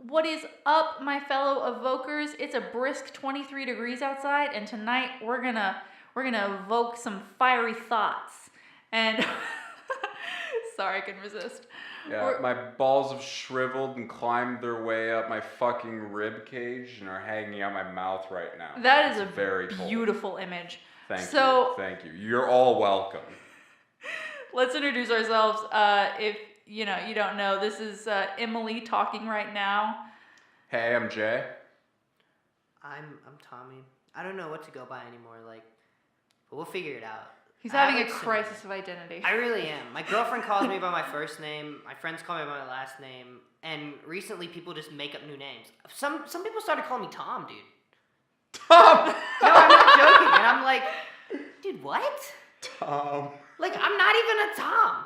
What is up, my fellow evokers? It's a brisk 23 degrees outside, and tonight we're gonna evoke some fiery thoughts. And sorry, I couldn't resist. Yeah, my balls have shriveled and climbed their way up my fucking rib cage and are hanging out my mouth right now. That is a very beautiful image. Thank you. You're all welcome. Let's introduce ourselves. If you don't know, this is Emily talking right now. Hey, I'm Jay. I'm Tommy. I don't know what to go by anymore. But we'll figure it out. He's having a crisis of identity. I really am. My girlfriend calls me by my first name. My friends call me by my last name. And recently, people just make up new names. Some people started calling me Tom, dude. Tom. No, I'm not joking. And I'm like, dude, what? Tom. I'm not even a Tom.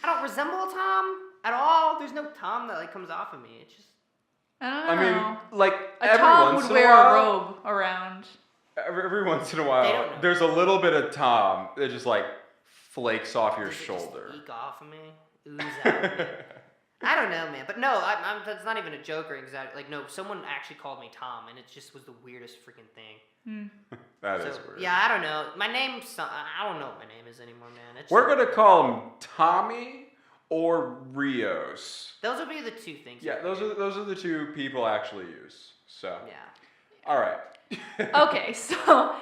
I don't resemble a Tom at all. There's no Tom that comes off of me. It's just. I don't know. A every Tom would wear a robe around. Every once in a while, there's a little bit of Tom that just flakes off your shoulder. Just eke off of me, ooze out of me. I don't know, man. But no, that's not even a joke or exactly. No, someone actually called me Tom, and it just was the weirdest freaking thing. That is weird. Yeah, I don't know. My name's I don't know what my name is anymore, man. We're gonna call him Tommy or Rios. Those would be the two things. Yeah, those are the two people actually use. So. Yeah. All right. Okay, so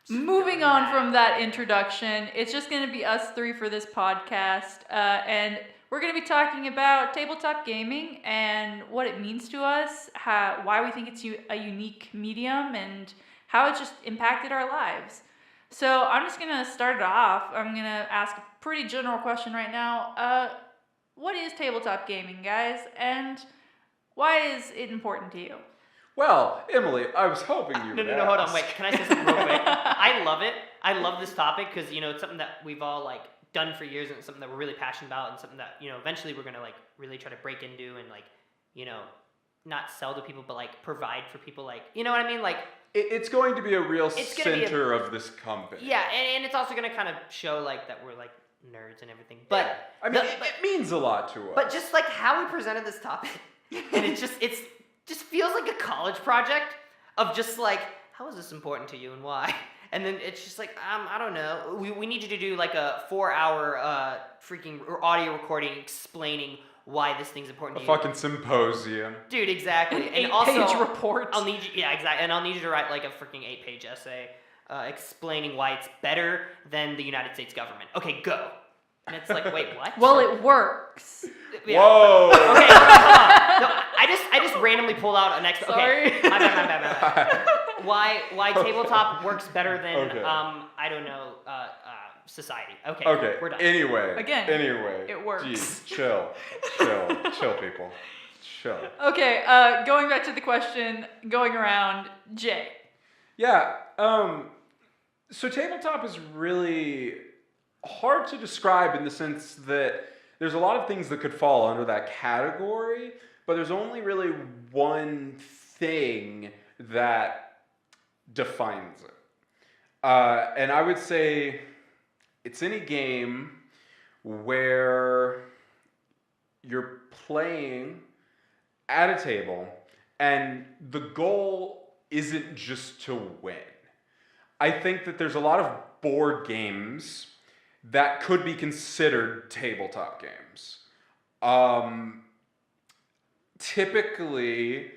moving on from that introduction, it's just going to be us three for this podcast, and we're going to be talking about tabletop gaming and what it means to us, why we think it's a unique medium, and how it just impacted our lives. So I'm just going to start it off. I'm going to ask a pretty general question right now. What is tabletop gaming, guys, and why is it important to you? Well, Emily, I was hoping you would No, hold on, wait. Can I say something real quick? I love it. I love this topic because, it's something that we've all, done for years, and it's something that we're really passionate about, and something that, eventually we're going to, really try to break into and, not sell to people, but, provide for people, you know what I mean? It's going to be a real center of this company. Yeah, and it's also going to kind of show, that we're, nerds and everything. But, yeah. I mean, it means a lot to us. But just, how we presented this topic, and it's just feels like a college project of just how is this important to you and why? And then it's just I don't know. We need you to do a 4-hour freaking audio recording explaining why this thing's important to you. A fucking symposium. Dude, exactly. An 8-page report. I'll need you, yeah, exactly. And I'll need you to write a freaking 8-page essay explaining why it's better than the United States government. Okay, go. And it's wait, what? Well, it works. Yeah. Whoa. Okay, hold on. No, I just randomly pulled out an extra. Sorry. Okay, my bad. Why tabletop works better than I don't know society. Okay. We're done. Anyway, it works. Geez, chill, people, chill. Okay, going back to the question, going around, Jay. Yeah. So tabletop is really hard to describe in the sense that there's a lot of things that could fall under that category, but there's only really one thing that defines it. And I would say it's any game where you're playing at a table and the goal isn't just to win. I think that there's a lot of board games that could be considered tabletop games. Typically,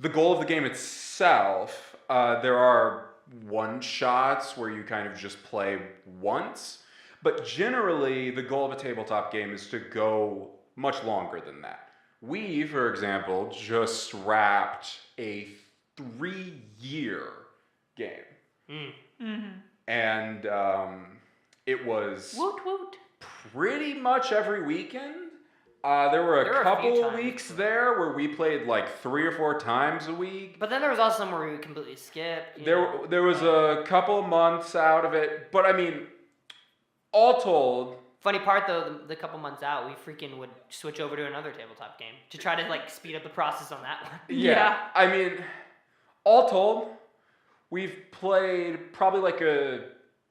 the goal of the game itself, there are one-shots where you kind of just play once, but generally, the goal of a tabletop game is to go much longer than that. We, for example, just wrapped a 3-year game. Mm-hmm. And it was woot woot pretty much every weekend. There were a couple weeks there where we played 3 or 4 times a week. But then there was also some where we completely skipped. There was a couple months out of it, but I mean, all told. Funny part though, the couple months out, we freaking would switch over to another tabletop game to try to speed up the process on that one. Yeah. I mean, all told, we've played probably a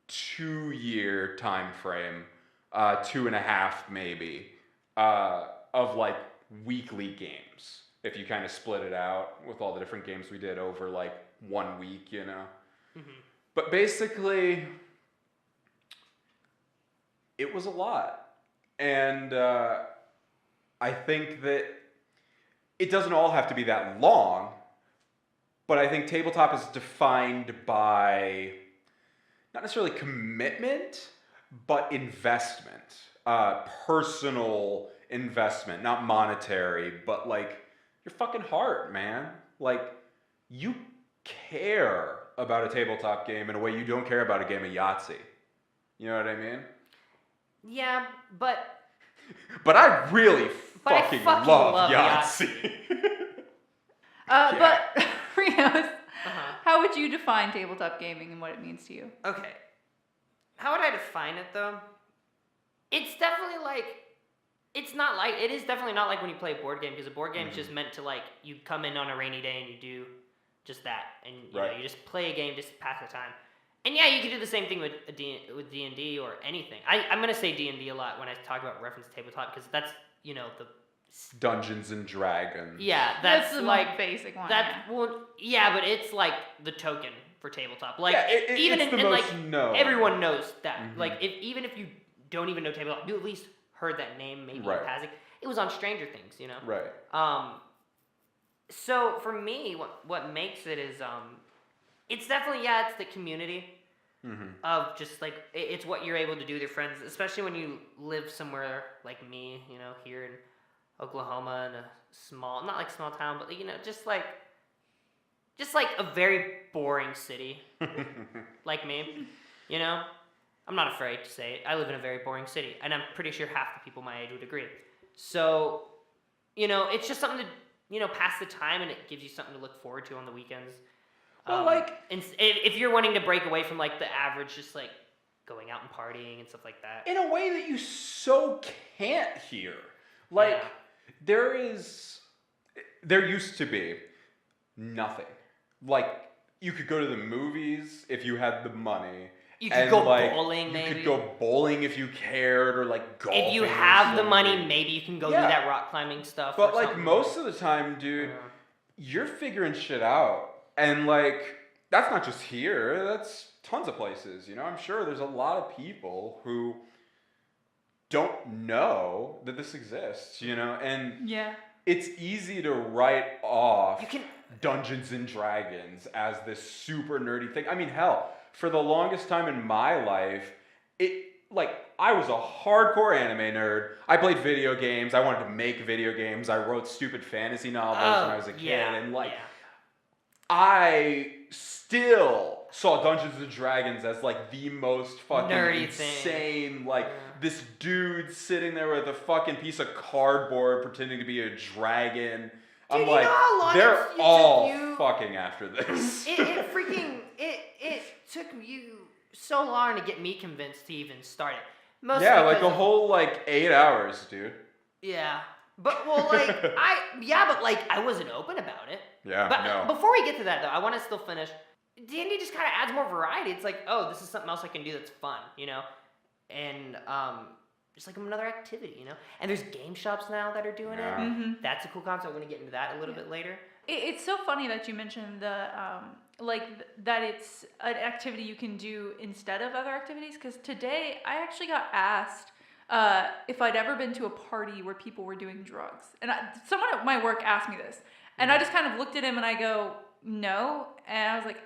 2-year time frame, 2.5 maybe, of weekly games if you kind of split it out with all the different games we did over like 1 week, you know. Mm-hmm. But basically, it was a lot. And I think that it doesn't all have to be that long, but I think tabletop is defined by not necessarily commitment, but investment. Personal investment, not monetary, but like your fucking heart, man. Like, you care about a tabletop game in a way you don't care about a game of Yahtzee. You know what I mean? Yeah, but But I really But I fucking, fucking love love Yahtzee. But Rios, Uh-huh. how would you define tabletop gaming and what it means to you? okay. How would I define it though? It's definitely like it is definitely not like when you play a board game, because a board game is just meant to like you come in on a rainy day and you do just that, and you know, Right. you just play a game just to pass the time. And yeah, you can do the same thing with D&D or anything. I'm gonna say D&D a lot when I talk about reference tabletop, because that's, you know, the Dungeons and Dragons. yeah, That's that's the like most basic one. that. Well, yeah, but it's like the token for tabletop. Like Yeah, even it's in, the and most like known. everyone knows that. Mhm. Like even if you don't even know tabletop, you at least heard that name maybe Right. in passing. It was on Stranger Things, you know. Right. So for me, what makes it is it's definitely it's the community of just like it's what you're able to do with your friends, especially when you live somewhere like me, you know, here in Oklahoma, in a small, not like small town, but you know, just like a very boring city, like me, you know. I'm not afraid to say it. I live in a very boring city, and I'm pretty sure half the people my age would agree. So, you know, it's just something to, you know, pass the time, and it gives you something to look forward to on the weekends. Well, like, and if you're wanting to break away from like the average, just like going out and partying and stuff like that. in a way that you so can't here. Like, Yeah. there used to be nothing. Like, you could go to the movies if you had the money. You could and, go like, bowling, you maybe. could go bowling if you cared, or like golfing. If you or have the money, something. maybe you can go Yeah. do that rock climbing stuff. But or like something. most of the time, dude, Yeah. you're figuring shit out. And like, that's not just here, that's tons of places. You know, I'm sure there's a lot of people who don't know that this exists, you know, and Yeah. it's easy to write off You can- Dungeons and Dragons as this super nerdy thing. I mean, hell, for the longest time in my life, I was a hardcore anime nerd. I played video games. I wanted to make video games. I wrote stupid fantasy novels when I was a kid. And I still saw Dungeons and Dragons as like the most fucking nerdy insane, thing. like this dude sitting there with a fucking piece of cardboard pretending to be a dragon. I'm Dude, you like, know how long they're it took all you- fucking after this. it took you so long to get me convinced to even start it. Mostly Yeah, like because a whole like 8 hours, dude. Yeah. But well, like but like I wasn't open about it. Yeah, But no. before we get to that though, I want to still finish. D&D just kind of adds more variety. It's like, oh, this is something else I can do that's fun, you know, and just like another activity, you know. And there's game shops now that are doing Yeah. it. Mhm. That's a cool concept. I want to get into that a little bit later. It's so funny that you mentioned that it's an activity you can do instead of other activities, because today I actually got asked if I'd ever been to a party where people were doing drugs. And someone at my work asked me this. And I just kind of looked at him and I go, no. And I was like,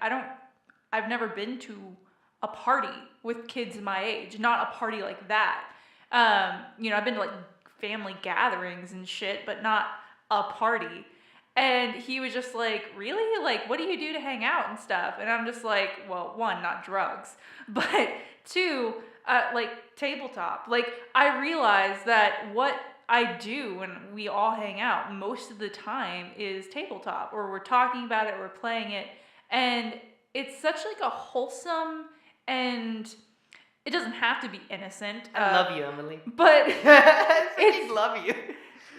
I've never been to a party with kids my age, not a party like that. You know, I've been to like family gatherings and shit, but not a party. And he was just like, really? Like, what do you do to hang out and stuff? And I'm just like, well, one, not drugs, but two, like tabletop. Like, I realize that what I do when we all hang out most of the time is tabletop, or we're talking about it, we're playing it. And it's such like a wholesome, and it doesn't have to be innocent. I love you, Emily. But I freaking love you.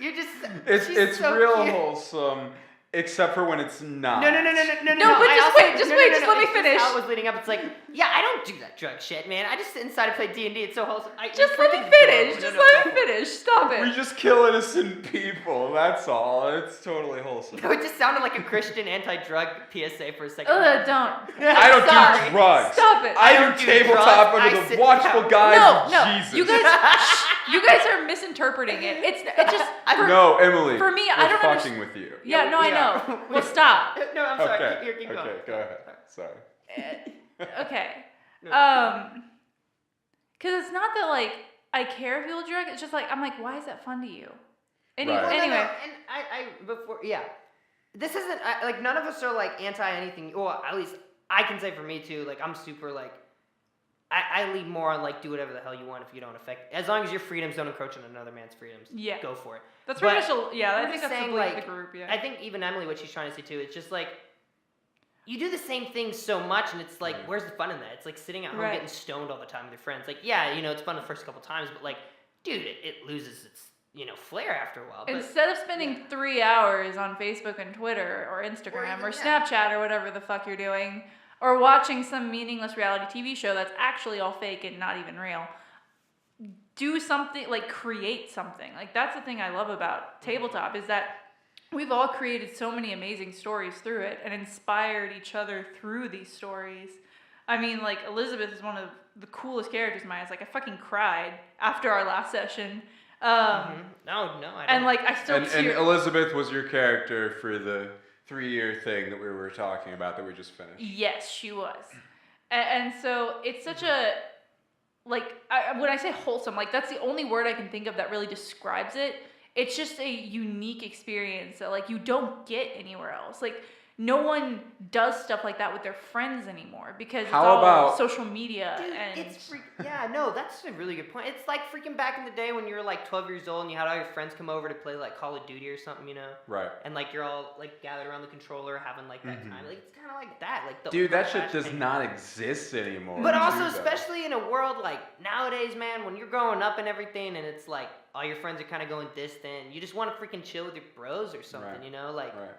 You're just It's she's so real cute. wholesome. except for when it's not. No, No, but I just also- wait, just wait, just let me it's just finish. How it was leading up, it's like, yeah, I don't do that drug shit, man. I just sit inside and play D&D. It's so wholesome. Just let me finish. Just let me finish. Stop We it. just kill innocent people. That's all. It's totally wholesome. No, it just sounded like a Christian anti-drug PSA for a second. Ugh, don't. I don't Sorry. do drugs. Stop it. I don't do do tabletop drugs. I under the sit watchful down. guise No, of Jesus. you guys are misinterpreting it. It's just No, Emily. for me, we're I don't fucking understand. with you. Yeah, no, I Yeah. know. Well, stop. No, I'm sorry. Okay. Keep going. Okay, go ahead. Sorry. Okay. No. Because it's not that like I care if people drug. It's just like I'm like, why is that fun to you? Right. Well, no, Anyway. and this isn't like none of us are like anti anything. Well, at least I can say for me too. Like I'm super like I lean more on like do whatever the hell you want if you don't affect. As long as your freedoms don't encroach on another man's freedoms. Yeah. Go for it. That's pretty But much. I I'm think just that's the saying, belief of like, the group. Yeah. I think even Emily, what she's trying to say too, it's just like you do the same thing so much, and it's like, Right. where's the fun in that? It's like sitting at home Right. getting stoned all the time with your friends. Like, yeah, it's fun the first couple times, but like, dude, it loses its flair after a while. But Instead of spending 3 hours on Facebook and Twitter or Instagram or Snapchat or whatever the fuck you're doing, or watching some meaningless reality TV show that's actually all fake and not even real, do something, like create something. Like that's the thing I love about Tabletop is that we've all created so many amazing stories through it and inspired each other through these stories. I mean, like Elizabeth is one of the coolest characters in my eyes. Like I fucking cried after our last session. No, I don't. And like I still And tear. Elizabeth was your character for the 3-year thing that we were talking about that we just finished. Yes, she was. And so it's such a, like, when I say wholesome, like, that's the only word I can think of that really describes it. It's just a unique experience that, like, you don't get anywhere else. Like, no one does stuff like that with their friends anymore because it's How all about- social media. Dude, and that's a really good point. It's like freaking back in the day when you were like 12 years old and you had all your friends come over to play like Call of Duty or something, Right. and like you're all like gathered around the controller having like that time. Like it's kind of like that. Like the Dude, that old shit fashioned does thing. not exist anymore. But also, too, though. especially in a world like nowadays, man, when you're growing up and everything, and it's like all your friends are kind of going distant, you just want to freaking chill with your bros or something, Right. like. Right.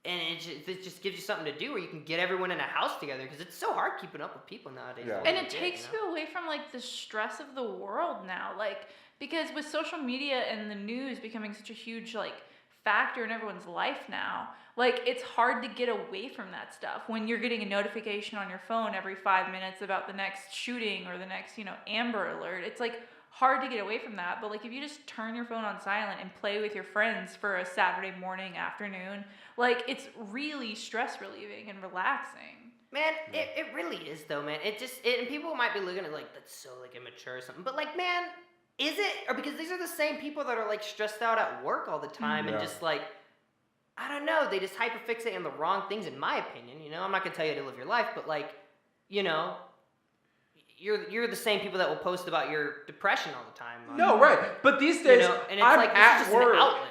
And it just gives you something to do where you can get everyone in a house together because it's so hard keeping up with people nowadays. Yeah. And it takes you away from like the stress of the world now, like because with social media and the news becoming such a huge like factor in everyone's life now, like it's hard to get away from that stuff when you're getting a notification on your phone every 5 minutes about the next shooting or the next Amber Alert. It's like hard to get away from that. But like if you just turn your phone on silent and play with your friends for a Saturday morning, afternoon, like it's really stress relieving and relaxing. Man, it really is though, man. And people might be looking at like that's so like immature or something, but like, man, is it? Or because these are the same people that are like stressed out at work all the time and Yeah. just like, I don't know, they just hyperfixate on the wrong things, in my opinion. I'm not gonna tell you to live your life, but like, you're the same people that will post about your depression all the time. No, right. But these days, and it's I'm like this at is just work. an outlet.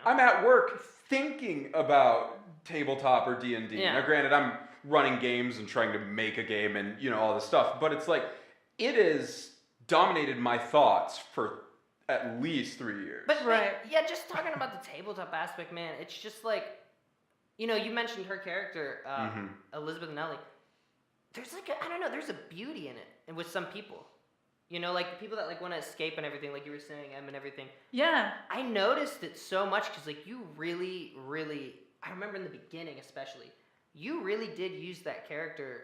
I'm at work thinking about tabletop or D&D. Yeah. Now, granted, I'm running games and trying to make a game and all this stuff, but it's like it has dominated my thoughts for at least 3 years. But Right. yeah, just talking about the tabletop aspect, man, it's just like, you mentioned her character, Elizabeth and Ellie. There's like I don't know, there's a beauty in it, and with some people, like the people that like want to escape and everything, like you were saying, Em, and everything. Yeah. I noticed it so much because like you really, really, I remember in the beginning especially, you really did use that character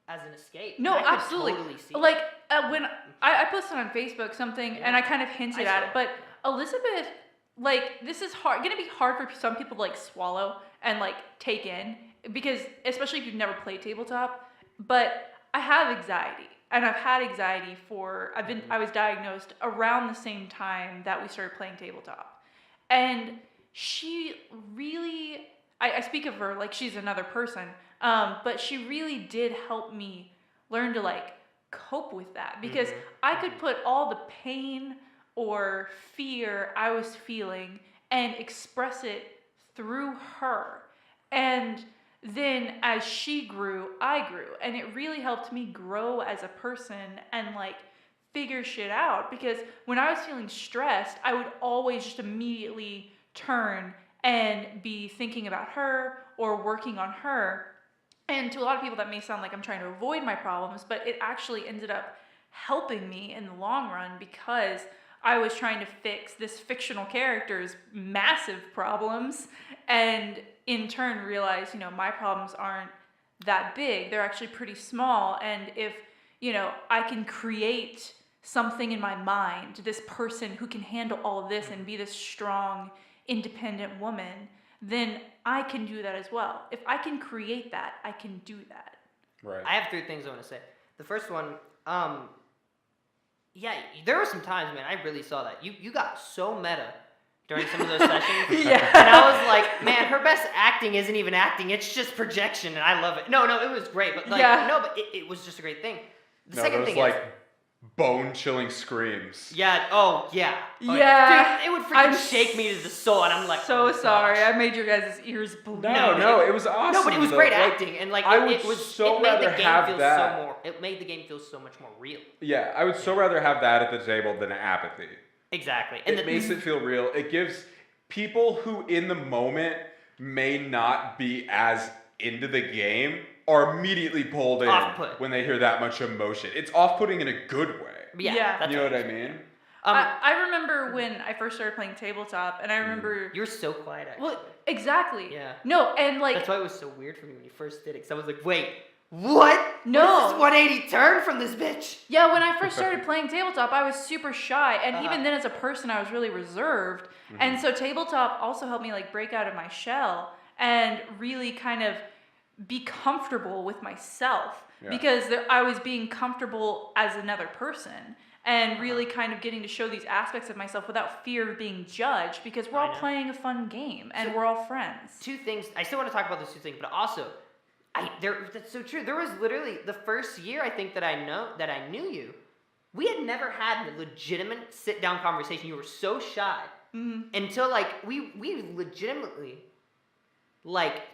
as an escape. No, and I could absolutely. Totally see Like it. when I posted on Facebook something and I kind of hinted at it, but Elizabeth, like this is gonna be hard for some people to like swallow and like take in because especially if you've never played tabletop. But I have anxiety, and I've had anxiety I was diagnosed around the same time that we started playing tabletop, and she really, I speak of her like she's another person, but she really did help me learn to like cope with that because I could put all the pain or fear I was feeling and express it through her. And then as she grew, I grew. And it really helped me grow as a person and like figure shit out. Because when I was feeling stressed, I would always just immediately turn and be thinking about her or working on her. And to a lot of people, that may sound like I'm trying to avoid my problems, but it actually ended up helping me in the long run because I was trying to fix this fictional character's massive problems and in turn realize, my problems aren't that big. They're actually pretty small. And if, I can create something in my mind, this person who can handle all of this and be this strong, independent woman, then I can do that as well. If I can create that, I can do that. Right. I have 3 things I want to say. The first one, yeah, there were some times, man, I really saw that. You got so meta during some of those sessions. Yeah. And I was like, man, her best acting isn't even acting. It's just projection, and I love it. No, it was great. But, but it was just a great thing. The second thing is, bone-chilling screams. yeah, oh, yeah. Yeah. Dude, it would freaking shake me to the soul, and I'm like, so oh, sorry. gosh. I made your guys' ears bleed. No, it was awesome. No, but it was though. great acting, and I would it was so it made rather the game have feel that. so more. It made the game feel so much more real. Yeah, I would so rather have that at the table than apathy. Exactly, and It makes it feel real. It gives people who in the moment may not be as into the game are immediately pulled in Off-put. when they hear that much emotion. It's off-putting in a good way. Yeah. That's You know what I mean? I remember when I first started playing tabletop, and I remember... You were so quiet, actually. Well, exactly. Yeah. No, and like... That's why it was so weird for me when you first did it, because I was like, wait, what? No. What is this 180 turn from this bitch? Yeah, when I first started playing tabletop, I was super shy, and even Uh-huh. then as a person, I was really reserved. And so tabletop also helped me like break out of my shell and really kind of be comfortable with myself because I was being comfortable as another person and really kind of getting to show these aspects of myself without fear of being judged because we're all playing a fun game and we're all friends. 2 things. I still want to talk about those 2 things, but also, that's so true. There was literally the first year I think that I knew you. We had never had a legitimate sit-down conversation. You were so shy until like we legitimately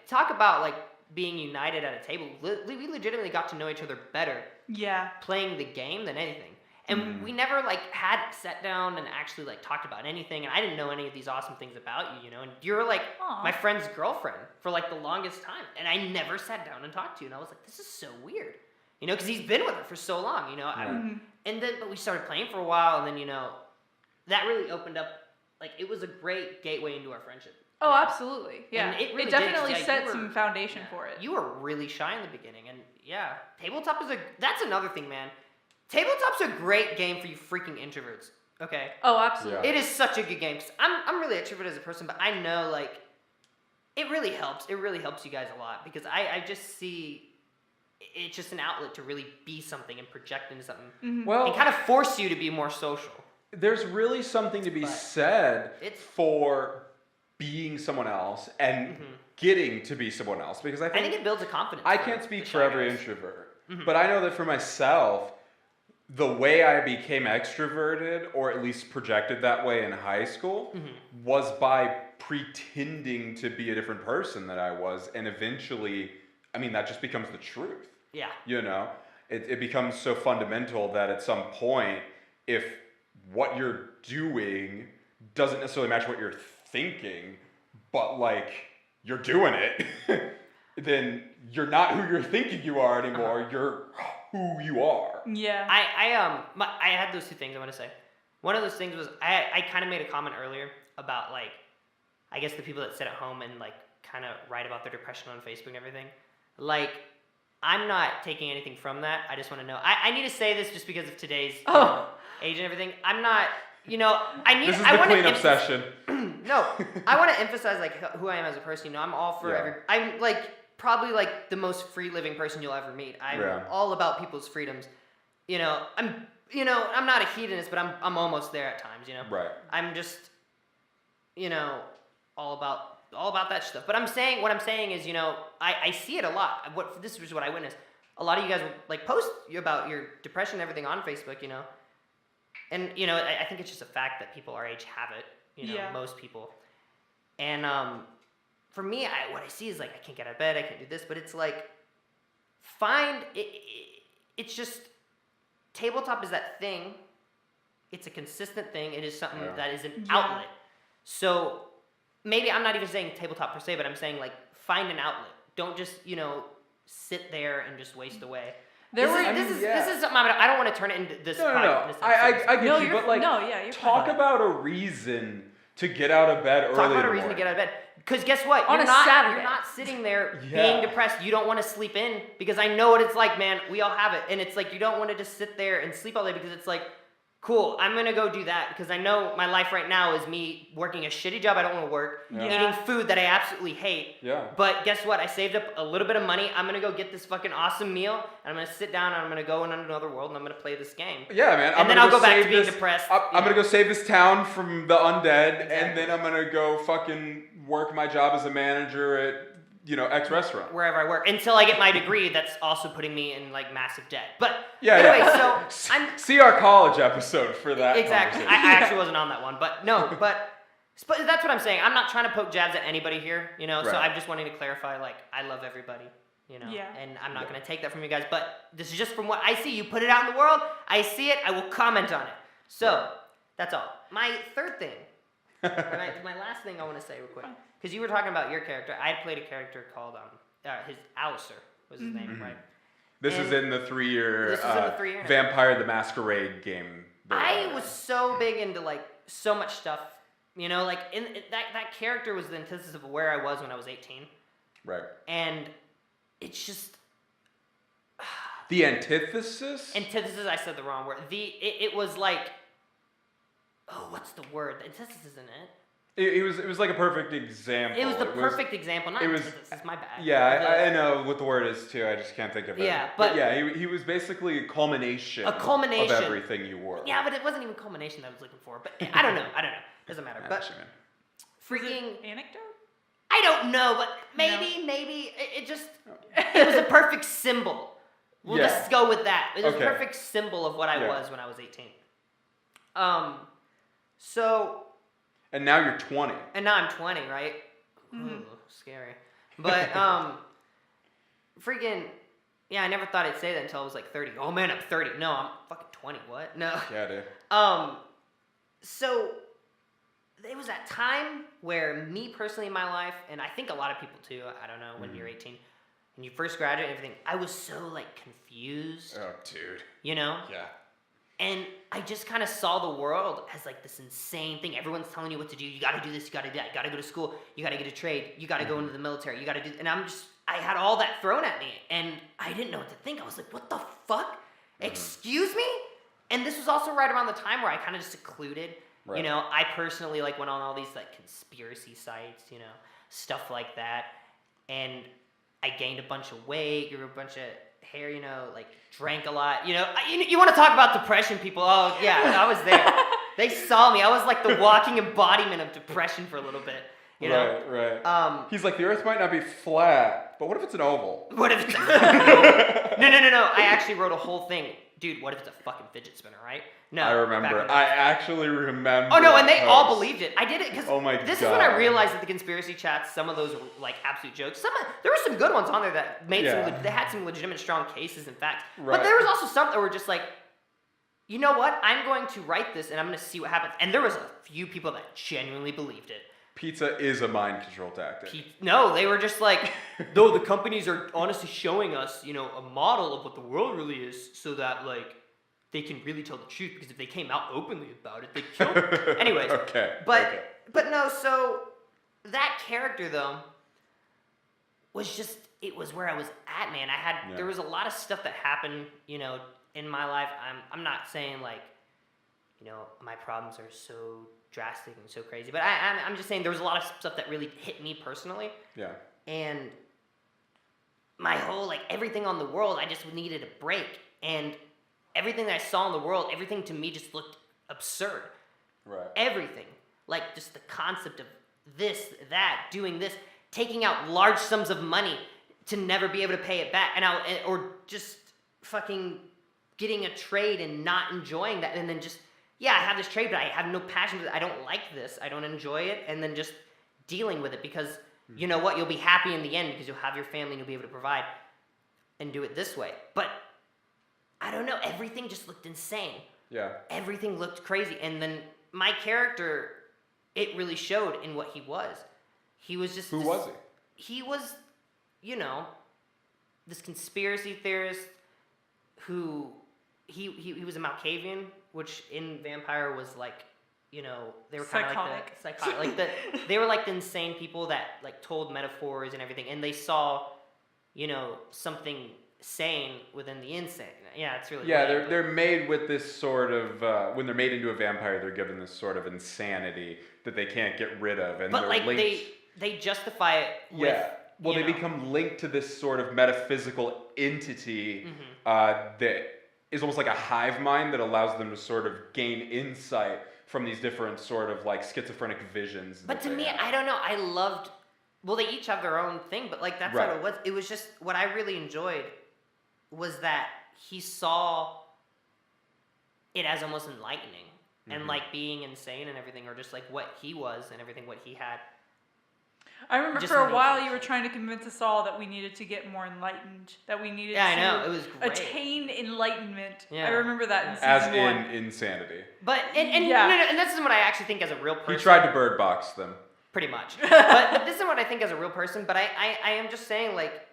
talk about being united at a table. We legitimately got to know each other better. Yeah. Playing the game than anything. And we never had sat down and actually talked about anything, and I didn't know any of these awesome things about you, and you were Aw. my friend's girlfriend for the longest time, and I never sat down and talked to you, and I was like, this is so weird, because he's been with her for so long, and then but we started playing for a while, and then that really opened up, it was a great gateway into our friendship. Oh, absolutely. Yeah. And it really definitely did, 'cause, set you were- some foundation for it. You were really shy in the beginning, and tabletop that's another thing, man. Tabletop's a great game for you freaking introverts. Okay. Oh, absolutely. It is such a good game. 'Cause I'm really extrovert as a person, but I know it really helps. It really helps you guys a lot because I just see it's just an outlet to really be something and project into something Well, and kind of force you to be more social. there's really something to be said for being someone else and getting to be someone else because I think it builds a confidence. I for can't speak the for shy every guys. introvert, but I know that for myself, the way I became extroverted, or at least projected that way in high school, was by pretending to be a different person that I was, and eventually, that just becomes the truth. Yeah. It becomes so fundamental that at some point, if what you're doing doesn't necessarily match what you're thinking, but you're doing it, then you're not who you're thinking you are anymore. You're who you are. Yeah. I had those 2 things I want to say. One of those things was I kind of made a comment earlier about I guess the people that sit at home and kind of write about their depression on Facebook and everything. I'm not taking anything from that. I just want to know. I need to say this just because of today's age and everything. I'm not. This is the cleanup session. No, I want to emphasize who I am as a person. I'm all for I'm probably the most free living person you'll ever meet. I'm all about people's freedoms. I'm not a hedonist, but I'm almost there at times. Right. I'm just all about that stuff. But what I'm saying is I see it a lot. This is what I witnessed. A lot of you guys will post about your depression and everything on Facebook. And I think it's just a fact that people our age have it. Most people. And for me, what I see is I can't get out of bed, I can't do this, but it's it's just tabletop is that thing. It's a consistent thing. It is something that is an outlet. So maybe I'm not even saying tabletop per se, but I'm saying like find an outlet. Don't just sit there and just waste away. This is something I don't want to turn it into this. No. I get No, you, but like, you're talk fine. about a reason to get out of bed early. Talk about a in the reason to morning. get out of bed. Because guess what? On You're a not, Saturday. You're not sitting there Yeah. being depressed. You don't want to sleep in because I know what it's like, man. We all have it. And it's like you don't want to just sit there and sleep all day because it's like, cool, I'm going to go do that because I know my life right now is me working a shitty job I don't want to work, Yeah. eating food that I absolutely hate. Yeah. But guess what? I saved up a little bit of money. I'm going to go get this fucking awesome meal and I'm going to sit down and I'm going to go in another world and I'm going to play this game. Yeah, man. And then I'll go back to being depressed. I'm gonna go save this town from the undead, Exactly. and then I'm gonna go fucking work my job as a manager at X restaurant. Wherever I work until I get my degree that's also putting me in like massive debt. But Yeah, anyway, yeah. so I'm See our college episode for that. exactly. I conversation. actually wasn't on that one, but no, but that's what I'm saying. I'm not trying to poke jabs at anybody here, So Right. I'm just wanting to clarify, like, I love everybody, Yeah. and I'm not going to take that from you guys. But this is just from what I see. You put it out in the world. I see it. I will comment on it. So that's all. My third thing, my last thing I want to say real quick, because you were talking about your character. I had played a character called his Alistair was his name, right? This is And in the 3-year, this is in the 3-year. Vampire the Masquerade game. I was so big into like so much stuff, like that character was the antithesis of where I was when I was 18, Right. and it's just The antithesis? antithesis. I said the wrong word. It was like, oh, what's the word? The antithesis isn't it? It was like a perfect example. It was the perfect example, not it was- antithesis. My bad. Yeah, I know what the word is too. I just can't think of it. Yeah, but- yeah, he was basically a culmination. A culmination. of everything you were. Yeah, but it wasn't even culmination that I was looking for. But I don't know. Doesn't matter. I But understand. freaking. Anecdote? I don't know, but maybe it just it was a perfect symbol. We'll Yeah. just go with that. It was Okay. a perfect symbol of what I Yeah. was when I was 18. So And now you're 20. and now I'm 20, right? Ooh, scary. But freaking yeah, I never thought I'd say that until I was like 30. Oh man, I'm 30. No, I'm fucking 20. What? No. Yeah, dude. So it was that time where me personally in my life, and I think a lot of people too, I don't know, when you're 18, when you first graduate and everything, I was so like confused, Oh, dude. Yeah. And I just kind of saw the world as like this insane thing. Everyone's telling you what to do. You got to do this. You got to do that. You got to go to school. You got to get a trade. You got to go into the military. You got to do. And I had all that thrown at me, and I didn't know what to think. I was like, what the fuck? Excuse me? And this was also right around the time where I kind of just secluded. Right. I personally like went on all these like conspiracy sites, stuff like that, and I gained a bunch of weight, grew a bunch of hair, like drank a lot. You want to talk about depression, people? Oh yeah, I was there. They saw me. I was like the walking embodiment of depression for a little bit. Right. He's like, the Earth might not be flat, but what if it's an oval? What if? No. I actually wrote a whole thing, dude. What if it's a fucking fidget spinner, right? No. I remember. back in the day. I actually remember. Oh no, and they that all post. believed it. I did it because Oh my this is when I God. realized that the conspiracy chats, some of those were like absolute jokes. There were some good ones on there that made they had some legitimate strong cases and facts. Right. But there was also some that were just like, you know what? I'm going to write this and I'm going to see what happens. And there was a few people that genuinely believed it. Pizza is a mind control tactic. No, they were just like, though the companies are honestly showing us, a model of what the world really is, so that like they can really tell the truth. Because if they came out openly about it, they'd kill them. Anyways, Okay. but no. So that character though was just it was where I was at, man. There was a lot of stuff that happened, in my life. I'm not saying like, my problems are so drastic and so crazy, but I'm just saying there was a lot of stuff that really hit me personally. Yeah. And my whole like everything on the world, I just needed a break. And everything that I saw in the world, everything to me just looked absurd. Right. Everything, like just the concept of this, that, doing this, taking out large sums of money to never be able to pay it back, or just fucking getting a trade and not enjoying that, and then just I have this trade, but I have no passion for it. I don't like this. I don't enjoy it, and then just dealing with it because you know what, you'll be happy in the end because you'll have your family and you'll be able to provide and do it this way. But I don't know. Everything just looked insane. Yeah. Everything looked crazy, and then my character it really showed in what he was. He was just Who was he? He was, you know, this conspiracy theorist who he was a Malkavian, which in Vampire was like, you know, they were kind of like the psychotic, like they were like the insane people that like told metaphors and everything, and they saw, you know, something sane within the insane. Yeah, it's really they're made with this sort of when they're made into a vampire, they're given this sort of insanity that they can't get rid of, and but they're like linked. they justify it with Well, they know. become linked to this sort of metaphysical entity that is almost like a hive mind that allows them to sort of gain insight from these different sort of like schizophrenic visions. But to me, I don't know. I loved. Well, they each have their own thing, but like that's what it was. It was just what I really enjoyed was that he saw it as almost enlightening and like being insane and everything, or just like what he was and everything, what he had. I remember Just for a amazing. while you were trying to convince us all that we needed to get more enlightened, that we needed I to know, it was great. attain enlightenment. Yeah. I remember that in as season in 1. insanity. But and Yeah. no, and this is what I actually think as a real person. He tried to bird box them. Pretty much. but this is what I think as a real person. But I am just saying, like,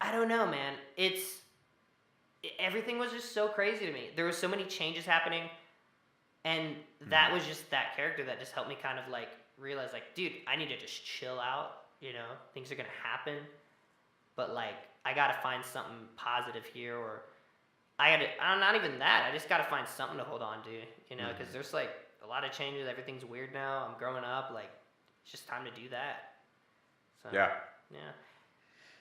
I don't know, man. Everything was just so crazy to me. There were so many changes happening, and that was just that character that just helped me kind of like realize, like, dude, I need to just chill out. You know, things are gonna happen, but like, I gotta find something positive here, or I'm not even that. I just gotta find something to hold on to. You know, because there's like a lot of changes. Everything's weird now. I'm growing up. Like, it's just time to do that. So, Yeah. Yeah.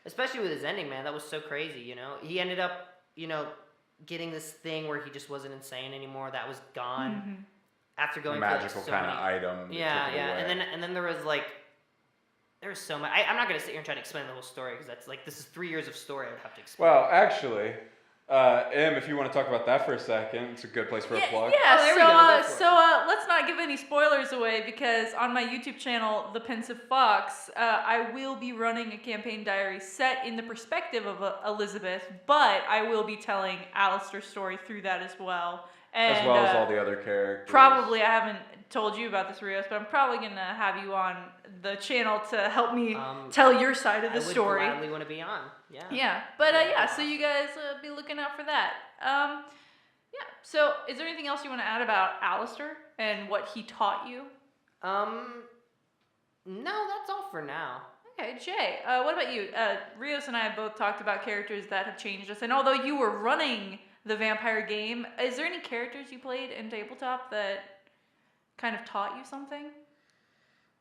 Especially with his ending, man. That was so crazy, you know? He ended up, you know, getting this thing where he just wasn't insane anymore. That was gone. After going A through, like, magical so kind many... of item. That Yeah, took it yeah. away. And then there was, like... There was so much... I'm not going to sit here and try to explain the whole story, because that's, like, this is 3 years of story I would have to explain. Well, actually, Em, if you want to talk about that for a second, it's a good place for a plug. Yeah, Oh, there we go, go for it. let's not give any spoilers away, because on my YouTube channel, The Pensive Fox, I will be running a campaign diary set in the perspective of Elizabeth, but I will be telling Alistair's story through that as well. And, As well as all the other characters. Probably, I haven't told you about this, Rios, but I'm probably going to have you on the channel to help me tell your side of the story. I would gladly want to be on. Yeah. Yeah, but so you guys be looking out for that. Yeah, so is there anything else you want to add about Alistair and what he taught you? No, that's all for now. Okay, Jay, what about you? Rios and I have both talked about characters that have changed us, and although you were running the vampire game, is there any characters you played in Tabletop that kind of taught you something?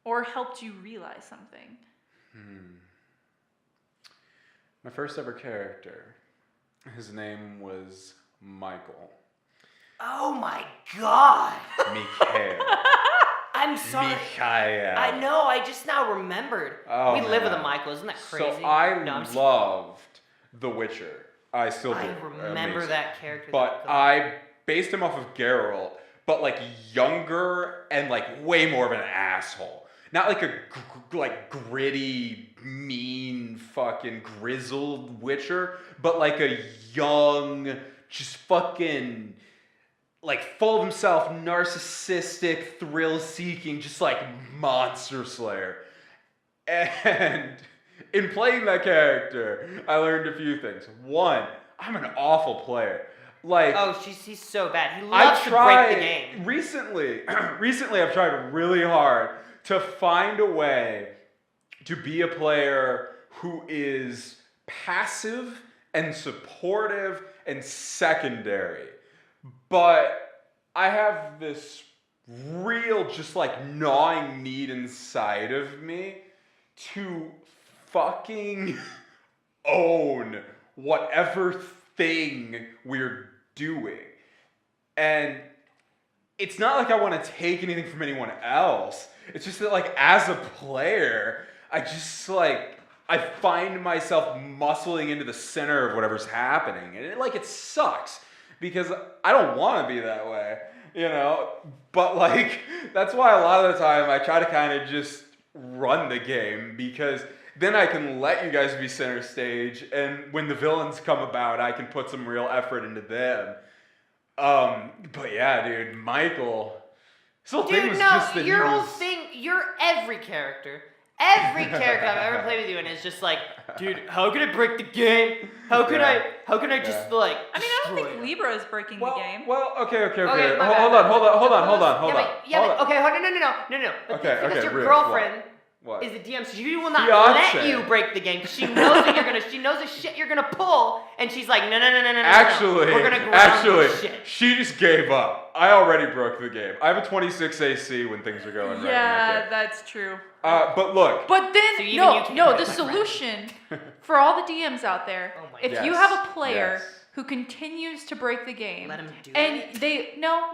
Or helped you realize something? My first ever character, his name was Michael. Oh my god! Mikhail. I'm sorry. Mikhail. I know, I just now remembered. Oh, we live with a man. Michael, isn't that crazy? So I No, I'm just- loved The Witcher. I still do. I remember Amazing. that character. But I based him off of Geralt, but like younger and like way more of an asshole. Not like a like gritty, mean, fucking grizzled Witcher, but like a young, just fucking like full of himself, narcissistic, thrill-seeking, just like monster slayer. And in playing that character, I learned a few things. One, I'm an awful player. Like, Oh, he's so bad. He loves to break the game. Recently, I've tried really hard to find a way to be a player who is passive and supportive and secondary. But I have this real, just like gnawing need inside of me to fucking own whatever thing we're doing. And it's not like I want to take anything from anyone else. It's just that, like, as a player, I just, like, I find myself muscling into the center of whatever's happening. And, it sucks. Because I don't want to be that way, you know? But, like, that's why a lot of the time I try to kind of just run the game. Because then I can let you guys be center stage. And when the villains come about, I can put some real effort into them. But yeah, dude, Michael, This whole thing Dude, was no, just that your he whole was... thing, you're every character I've ever played with you, and it's just like, dude, how can I break the game? How can I just like? I mean, I don't destroy think it? Libra is breaking the game. Well, okay. Okay, my Hold bad. on. Yeah, but okay, hold on, no. But Okay, because okay, your Rios, girlfriend What? is the DM, so she will not Fiance. let you break the game because she knows that she knows the shit you're gonna pull, and she's like, no. Actually, we're gonna ground this shit. she just gave up. I already broke the game. I have a 26 AC when things are going right in that Yeah, game. that's true. But look. But then, So even you can't no, break the my solution for all the DMs out there, Oh my if God. you Yes, have a player yes. who continues to break the game, Let him do and it. they no,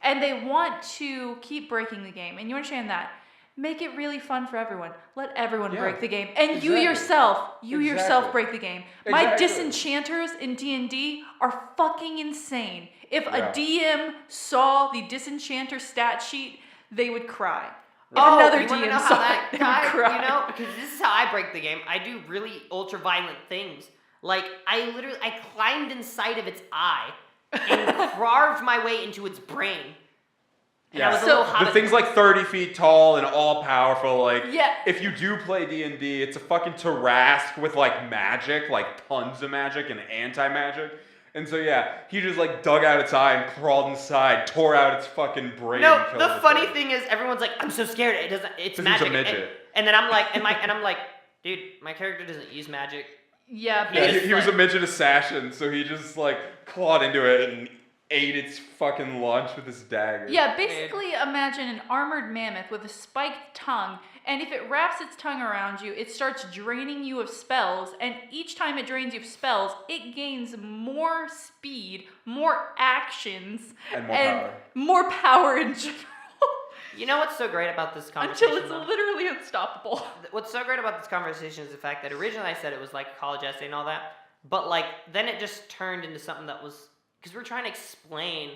and they want to keep breaking the game, and you understand that. Make it really fun for everyone. Let everyone Yeah, break the game, and you exactly. yourself break the game. My Exactly. disenchanters in D&D are fucking insane. If Yeah. a DM saw the disenchanter stat sheet, they would cry. If Oh, another you wanna DM know how saw that it, they guy, would cry. you know, because this is how I break the game. I do really ultra violent things. Like I climbed inside of its eye and carved my way into its brain. And I was a So- little The hobbit. thing's like 30 feet tall and all powerful. Like, Yeah. if you do play D&D, it's a fucking Tarrasque with like magic, like tons of magic and anti-magic. And so yeah, he just like dug out its eye and crawled inside, tore out its fucking brain. No, and killed the the funny thing. thing is everyone's like, I'm so scared. It's 'Cause he's a magic. midget. And then I'm like, and I'm like, dude, my character doesn't use magic. Yeah, Yeah, He's he was a like- midget assassin, so he just like clawed into it and ate its fucking lunch with his dagger. Yeah, basically imagine an armored mammoth with a spiked tongue, and if it wraps its tongue around you, it starts draining you of spells, and each time it drains you of spells, it gains more speed, more actions, And more power in general. You know what's so great about this conversation? Until it's though? literally unstoppable. What's so great about this conversation is the fact that originally I said it was like a college essay and all that, but like then it just turned into something that was because we're trying to explain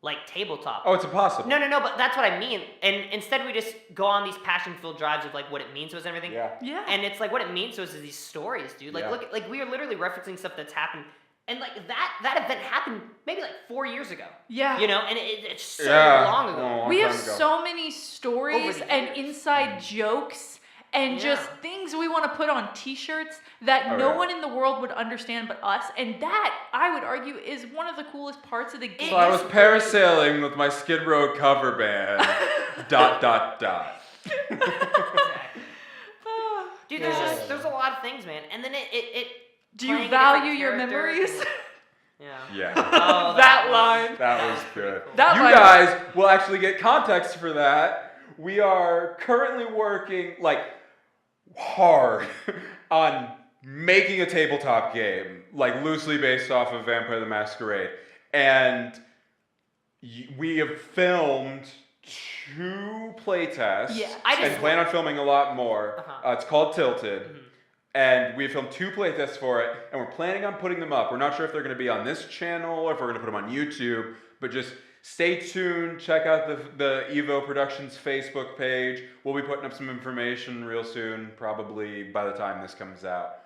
like tabletop. Oh, it's impossible. No, but that's what I mean. And instead we just go on these passion-filled drives of like what it means to us and everything. Yeah. Yeah. And it's like what it means to us is these stories, dude. Like Yeah. look, like we are literally referencing stuff that's happened, and like that event happened maybe like 4 years ago. Yeah. You know, and it's so Yeah. long ago. Oh, a long We have time ago. so many stories Over the and years. inside jokes and just Yeah. things we want to put on t-shirts that Oh, no yeah. one in the world would understand but us, and that I would argue is one of the coolest parts of the game. So I was parasailing with my Skid Row cover band. ... Dude, Yeah. there's a lot of things, man. And then it Do you playing value different your characters memories? Yeah. Yeah. Oh, That one. line. That was pretty good. cool. That You line- guys will actually get context for that. We are currently working like hard on making a tabletop game, like loosely based off of Vampire the Masquerade. And we have filmed 2 playtests Yeah. and plan on filming a lot more. Uh-huh. It's called Tilted. Mhm. And we filmed 2 playtests for it, and we're planning on putting them up. We're not sure if they're going to be on this channel or if we're going to put them on YouTube, but just stay tuned. Check out the Evo Productions Facebook page. We'll be putting up some information real soon, probably by the time this comes out.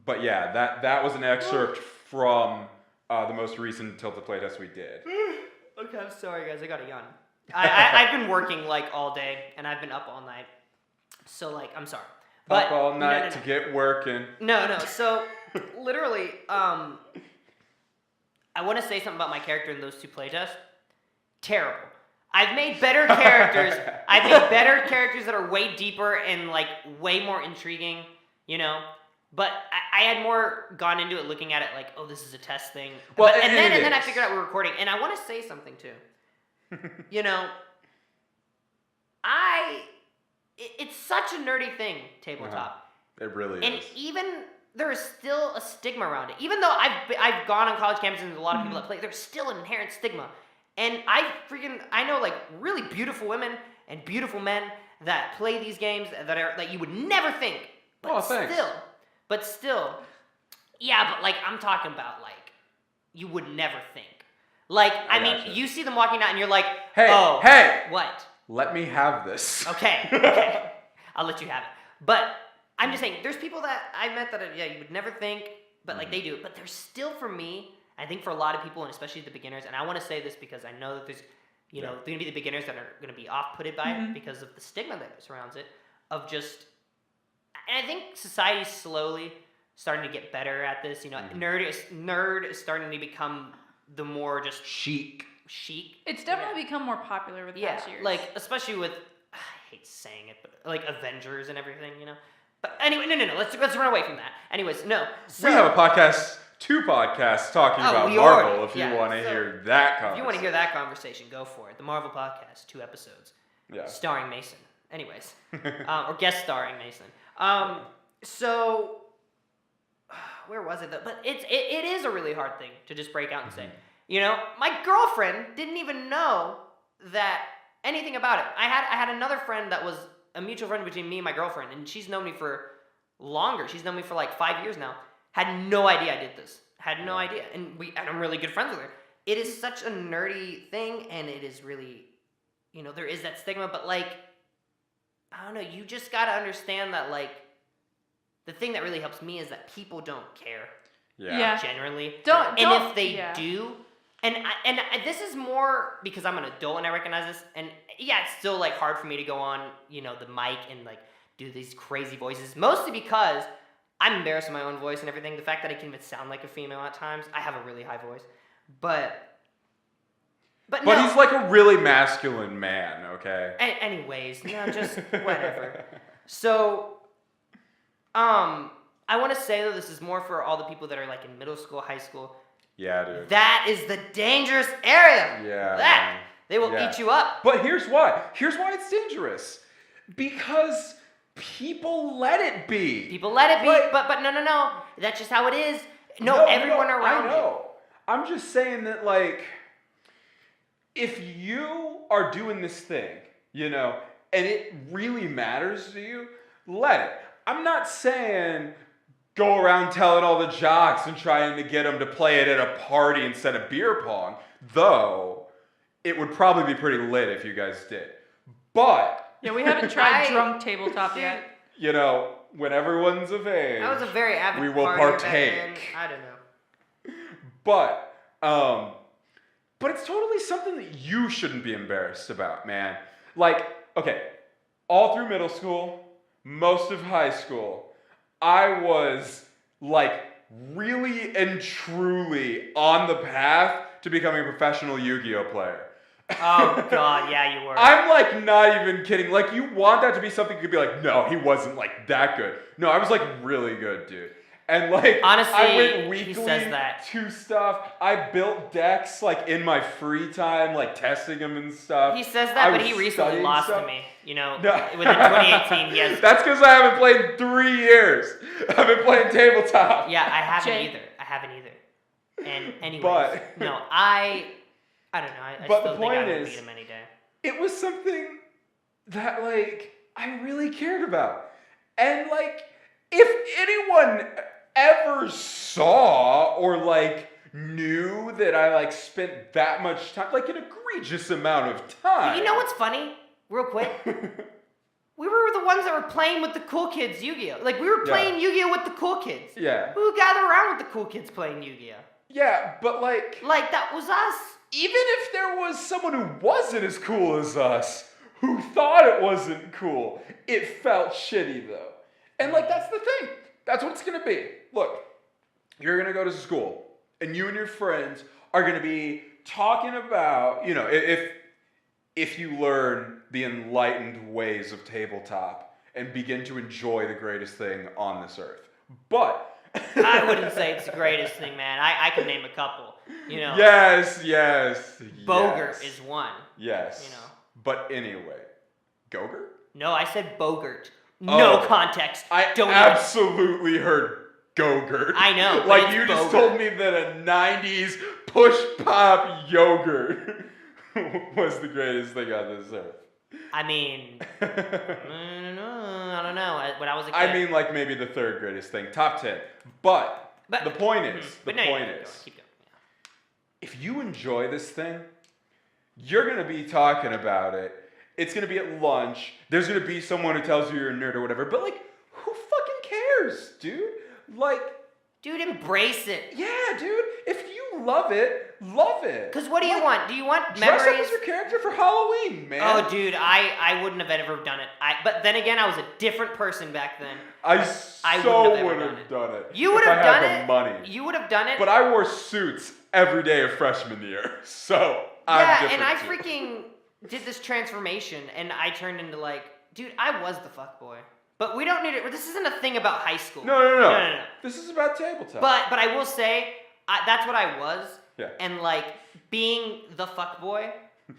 But yeah, that was an excerpt from the most recent Tilted playtest we did. Okay, I'm sorry, guys. I got a yawn. I've been working like all day, and I've been up all night. So like, I'm sorry. But Up all night no. to get working. No. So literally, I want to say something about my character in those 2 playtests. Terrible. I've made better characters. I've made better characters that are way deeper and like way more intriguing, you know. But I had more gone into it looking at it like, oh, this is a test thing. Well, and it then I is. figured out we're recording. And I want to say something too. You know, it's such a nerdy thing, tabletop. It really And is. even there is still a stigma around it. Even though I've gone on college campuses and there's a lot of people that play, there's still an inherent stigma. And I know like really beautiful women and beautiful men that play these games that you would never think. But Oh, thanks. still, yeah, but like I'm talking about like you would never think. Like I mean, gotcha. you see them walking out and you're like, Hey, oh, hey! what? Let me have this. Okay. I'll let you have it. But I'm just saying, there's people that I met that, you would never think, but like they do. But there's still, for me, I think for a lot of people, and especially the beginners, and I want to say this because I know that You know, they're going to be the beginners that are going to be off-putted by it because of the stigma that surrounds it. Of just, and I think society's slowly starting to get better at this. You know, nerd is starting to become the more just chic. It's definitely become more popular with past years. Like especially with, I hate saying it, but like Avengers and everything. You know. But anyway, no. Let's run away from that. Anyways, no. So, we have two podcasts talking about Marvel. If you want to hear that conversation. If you want to hear that conversation, go for it. The Marvel podcast, 2 episodes. Yeah. Starring Mason. Anyways, or guest starring Mason. So where was it though? But it is a really hard thing to just break out and say. You know, my girlfriend didn't even know that anything about it. I had another friend that was a mutual friend between me and my girlfriend, and she's known me for longer. She's known me for like 5 years now. Had no idea I did this. Had no idea. And I'm really good friends with her. It is such a nerdy thing, and it is really, you know, there is that stigma, but like, I don't know, you just gotta understand that like, the thing that really helps me is that people don't care. Yeah. Generally. Don't if they do, and this is more because I'm an adult and I recognize this, and yeah, it's still like hard for me to go on, you know, the mic and like do these crazy voices, mostly because I'm embarrassed of my own voice and everything. The fact that I can even sound like a female at times. I have a really high voice, but no. He's like a really masculine man, okay? Anyways, no, just whatever. So, I want to say though, this is more for all the people that are like in middle school, high school. Yeah, dude. That is the dangerous area. Yeah. They will eat you up. But here's why. Here's why it's dangerous. Because people let it be. People let it be. Like, but no. That's just how it is. No, everyone around I know. I'm just saying that, like, if you are doing this thing, you know, and it really matters to you, let it. I'm not saying go around telling all the jocks and trying to get them to play it at a party instead of beer pong, though it would probably be pretty lit if you guys did. But yeah, we haven't tried drunk tabletop yet. You know, when everyone's of age, I was a very avid we will partake. I don't know. But it's totally something that you shouldn't be embarrassed about, man. Like, okay, all through middle school, most of high school, I was like really and truly on the path to becoming a professional Yu-Gi-Oh player. Oh God, yeah, you were. I'm like not even kidding. Like, you want that to be something you could be like, no, he wasn't like that good. No, I was like really good, dude. And like, honestly, I went weekly he says that. to stuff. I built decks like in my free time, like testing them and stuff. He says that, but he recently lost to me. You know, within 2018, he has. That's because I haven't played in 3 years. I've been playing tabletop. Yeah, I haven't either. And anyways, no, I don't know. I still think I would beat him any day. It was something that like I really cared about, and like if anyone ever saw or like knew that I like spent that much time, like an egregious amount of time. You know what's funny? Real quick. We were the ones that were playing with the cool kids Yu-Gi-Oh! Like, we were playing Yu-Gi-Oh! With the cool kids. Yeah. We would gather around with the cool kids playing Yu-Gi-Oh! Yeah, but like... Like, that was us. Even if there was someone who wasn't as cool as us, who thought it wasn't cool, it felt shitty, though. And like, that's the thing. That's what it's gonna be. Look, you're gonna go to school, and you and your friends are gonna be talking about, you know, if you learn the enlightened ways of tabletop and begin to enjoy the greatest thing on this earth. But I wouldn't say it's the greatest thing, man. I can name a couple. You know. Yes. Bogart is one. Yes. You know. But anyway, Gogurt? No, I said Bogart. No context. I absolutely heard Gogurt. I know. Like, you just told me that a 90s push pop yogurt was the greatest thing on this earth. I mean, I don't know. When I was a kid, I mean, like, maybe the third greatest thing, top 10. But the point is, keep going. if you enjoy this thing, you're going to be talking about it. It's going to be at lunch. There's going to be someone who tells you you're a nerd or whatever. But, like, who fucking cares, dude? Like... Dude, embrace it. Yeah, dude. If you fucking love it, love it. Because what do you want? Do you want Dress memories? up as your character for Halloween, man. Oh, dude, I wouldn't have ever done it. But then again, I was a different person back then. I so wouldn't would have have done it. You would if have I done had it. the money. You would have done it. But I wore suits every day of freshman year, so I'm yeah, different and I too. freaking did this transformation, and I turned into like, dude, I was the fuckboy. But we don't need it. This isn't a thing about high school. No. This is about tabletop. But I will say, that's what I was. Yeah. And like being the fuckboy,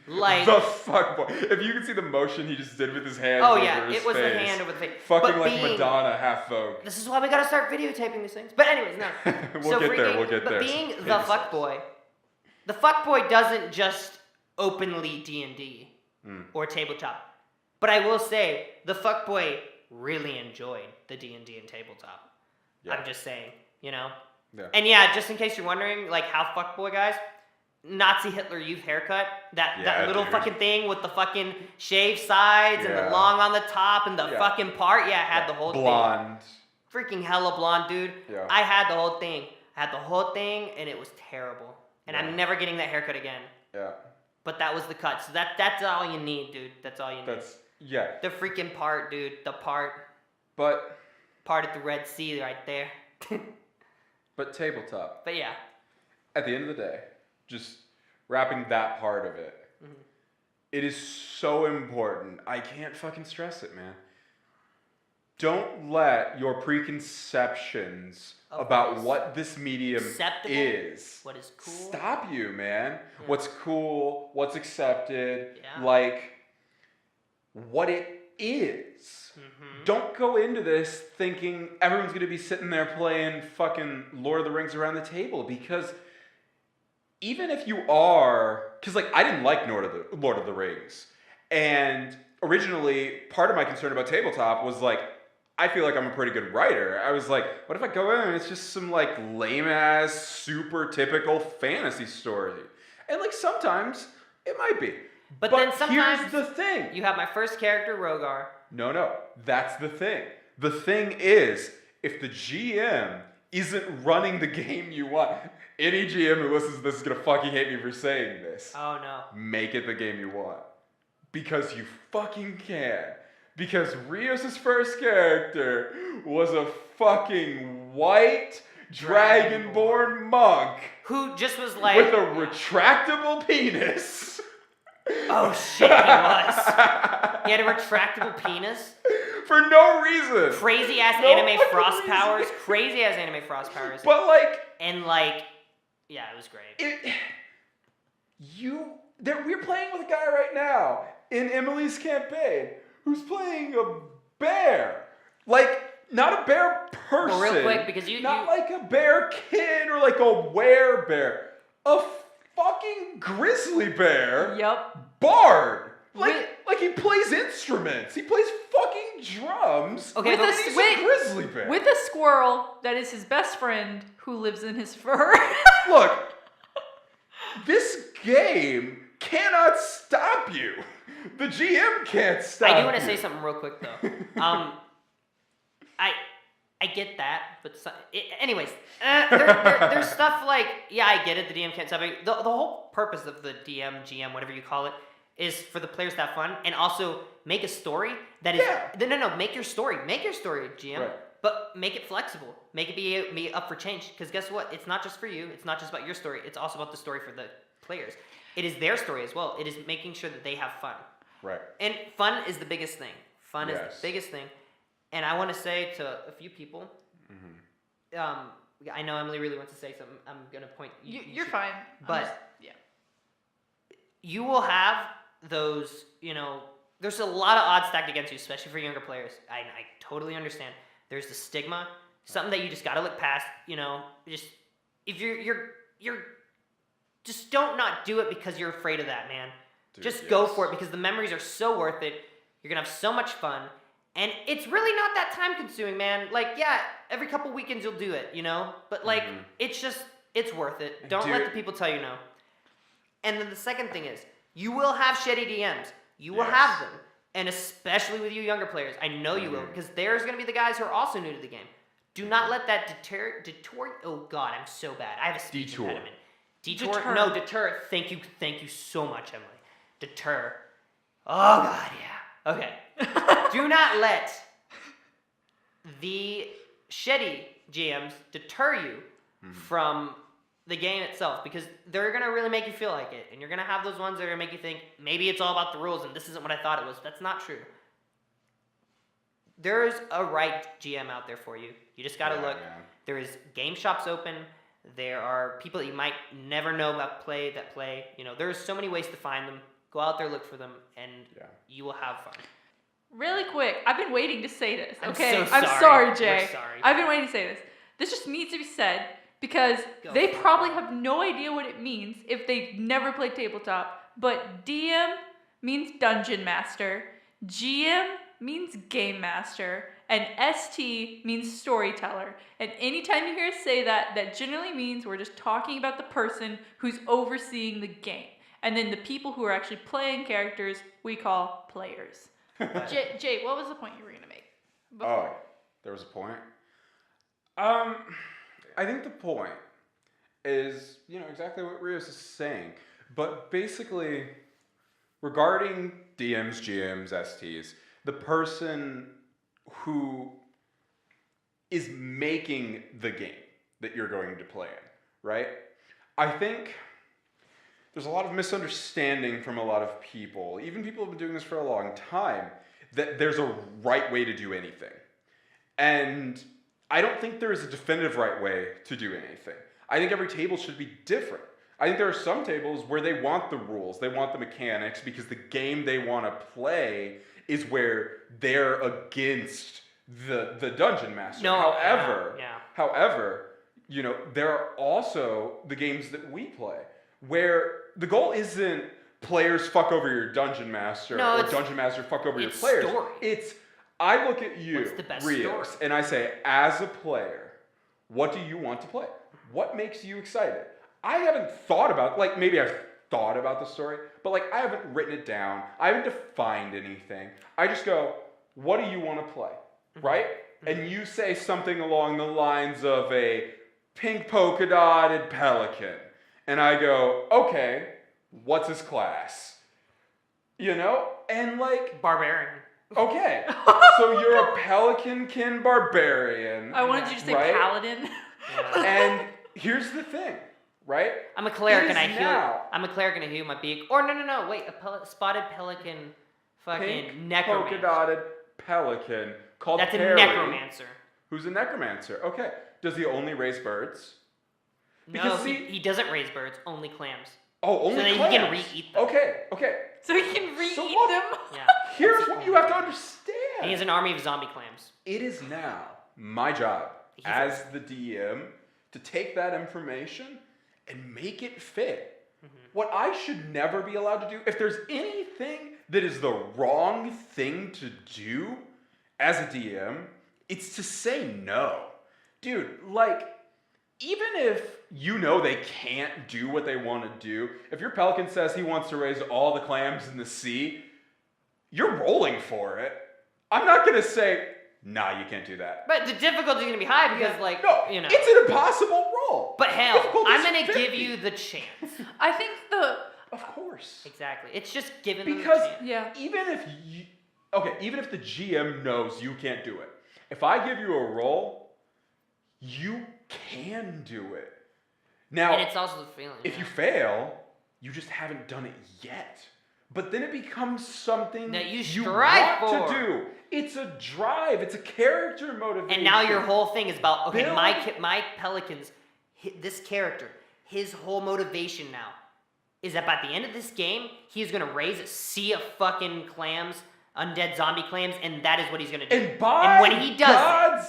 like the fuckboy. If you can see the motion he just did with his hands oh over yeah, his it was face. the hand over the face. Fucking but like being, Madonna, half Vogue. This is why we gotta start videotaping these things. But anyways, no. We'll get there. But being the fuckboy doesn't just openly D&D or tabletop. But I will say, the fuckboy really enjoyed the D&D and tabletop. Yeah. I'm just saying, you know? Yeah. And yeah, just in case you're wondering, like, how fuckboy guys, Nazi Hitler Youth haircut, that little fucking thing with the fucking shaved sides and the long on the top and the fucking part, I had the whole blonde. thing. Freaking hella blonde, dude. Yeah. I had the whole thing. And it was terrible. And I'm never getting that haircut again. Yeah. But that was the cut. So that's all you need, dude. That's all you need. Yeah. The freaking part, dude. The part. But part of the Red Sea right there. But tabletop. But yeah. At the end of the day, just wrapping that part of it, it is so important. I can't fucking stress it, man. Don't let your preconceptions about what this medium is what is cool, stop you, man. Yeah. What's cool, what's accepted, yeah. like what it is. Don't go into this thinking everyone's going to be sitting there playing fucking Lord of the Rings around the table, because even if you are, because like I didn't like Lord of the Rings, and originally part of my concern about tabletop was like, I feel like I'm a pretty good writer. I was like, what if I go in and it's just some like lame ass, super typical fantasy story? And like sometimes it might be. But then sometimes here's the thing. You have my first character, Rogar. No, that's the thing. The thing is, if the GM isn't running the game you want, any GM who listens to this is gonna fucking hate me for saying this. Oh no. Make it the game you want. Because you fucking can. Because Rios' first character was a fucking white dragonborn monk who just was like with a retractable penis. Oh shit, he was. He had a retractable penis. For no reason. Crazy ass anime frost powers. Crazy ass anime frost powers. But like, and like, yeah, it was great. We're playing with a guy right now in Emily's campaign who's playing a bear. Like, not a bear person. Well, real quick, because like a bear kid or like a werebear. A fucking grizzly bear. Yep. Bard. Like he plays instruments. He plays fucking drums. Okay, with a grizzly bear. With a squirrel that is his best friend who lives in his fur. Look, this game cannot stop you. The GM can't stop you. I do want to say something real quick though. I get that, but anyways, there's stuff like, yeah, I get it. The DM can't stop you. The whole purpose of the DM, GM, whatever you call it, is for the players to have fun and also make a story that is no. Make your story, GM, right. But make it flexible. Make it be up for change. Because guess what? It's not just for you. It's not just about your story. It's also about the story for the players. It is their story as well. It is making sure that they have fun. Right. And fun is the biggest thing. Fun is the biggest thing. And I want to say to a few people, I know Emily really wants to say something. I'm going to point. You're fine. But you will have those, there's a lot of odds stacked against you, especially for younger players. I totally understand. There's the stigma, something that you just got to look past, just if you're just don't not do it because you're afraid of that, man. Dude, just go for it because the memories are so worth it. You're going to have so much fun. And it's really not that time consuming, man. Like, yeah, every couple weekends you'll do it, But like, it's worth it. Don't let the people tell you no. And then the second thing is, you will have shitty DMs. You will have them. And especially with you younger players. I know you will. Because there's going to be the guys who are also new to the game. Do not let that deter... Oh, God, I'm so bad. I have a speech impediment. Detour? Deter. No, deter. Thank you so much, Emily. Deter. Oh God, yeah. Okay. Do not let the shitty GMs deter you from the game itself, because they're gonna really make you feel like it, and you're gonna have those ones that are gonna make you think maybe it's all about the rules and this isn't what I thought it was. That's not true. There's a right GM out there for you. You just gotta look. Man. There is game shops open. There are people that you might never know about that play. You know, there's so many ways to find them. Go out there, look for them, and you will have fun. Really quick, I've been waiting to say this. I'm Okay, so I'm sorry. sorry, Jay. We're sorry. I've been waiting to say this. This just needs to be said because Go they for it. probably have no idea what it means if they've never played tabletop. But DM means dungeon master, GM means game master, and ST means storyteller. And anytime you hear us say that, that generally means we're just talking about the person who's overseeing the game. And then the people who are actually playing characters, we call players. Jay, what was the point you were going to make? Oh, there was a point. I think the point is, exactly what Rios is saying. But basically, regarding DMs, GMs, STs, the person who is making the game that you're going to play in, right? I think there's a lot of misunderstanding from a lot of people, even people who've been doing this for a long time, that there's a right way to do anything. And I don't think there is a definitive right way to do anything. I think every table should be different. I think there are some tables where they want the rules, they want the mechanics, because the game they want to play is where they're against the dungeon master. However, there are also the games that we play where the goal isn't players fuck over your dungeon master or dungeon master fuck over your players. Story. It's I look at you, What's the best Rios, story? and I say, as a player, what do you want to play? What makes you excited? I haven't thought about, maybe I've thought about the story, but I haven't written it down. I haven't defined anything. I just go, what do you want to play? Right? And you say something along the lines of a pink polka dotted pelican. And I go, okay, what's his class? And Barbarian. okay, so you're a pelican-kin barbarian. I wanted you to say right? paladin. Yeah. And here's the thing, right? I'm a cleric It and I is heal. now. I'm a cleric and I heal my beak. Or no, wait, spotted pelican, fucking Pink necromancer. polka-dotted pelican called That's Perry, a necromancer. who's a necromancer. Okay, does he only raise birds? No, Because he doesn't raise birds, only clams. Oh, only So then clams. he can re-eat them. Okay. So he can re-eat So what? them? Yeah. Here's what you have to understand. And he has an army of zombie clams. It is now my job He's as the DM to take that information and make it fit. What I should never be allowed to do, if there's anything that is the wrong thing to do as a DM, it's to say no. Dude, even if they can't do what they want to do, if your pelican says he wants to raise all the clams in the sea, you're rolling for it. I'm not going to say, nah, you can't do that. But the difficulty is going to be high because, No, it's an impossible roll. But hell, Difficulty I'm is going to 50. give you the chance. I think Of course. Exactly. It's just giving them Because the chance. yeah. even if the GM knows you can't do it, if I give you a roll, you can do it. Now, And it's also the feeling. if you fail, you just haven't done it yet. But then it becomes something That you you strive want for. to do. It's a drive. It's a character motivation. And now your whole thing is about, okay, Build- my pelicans, this character, his whole motivation now is that by the end of this game, he's going to raise a sea of fucking clams, undead zombie clams, and that is what he's going to do. And by when he does God's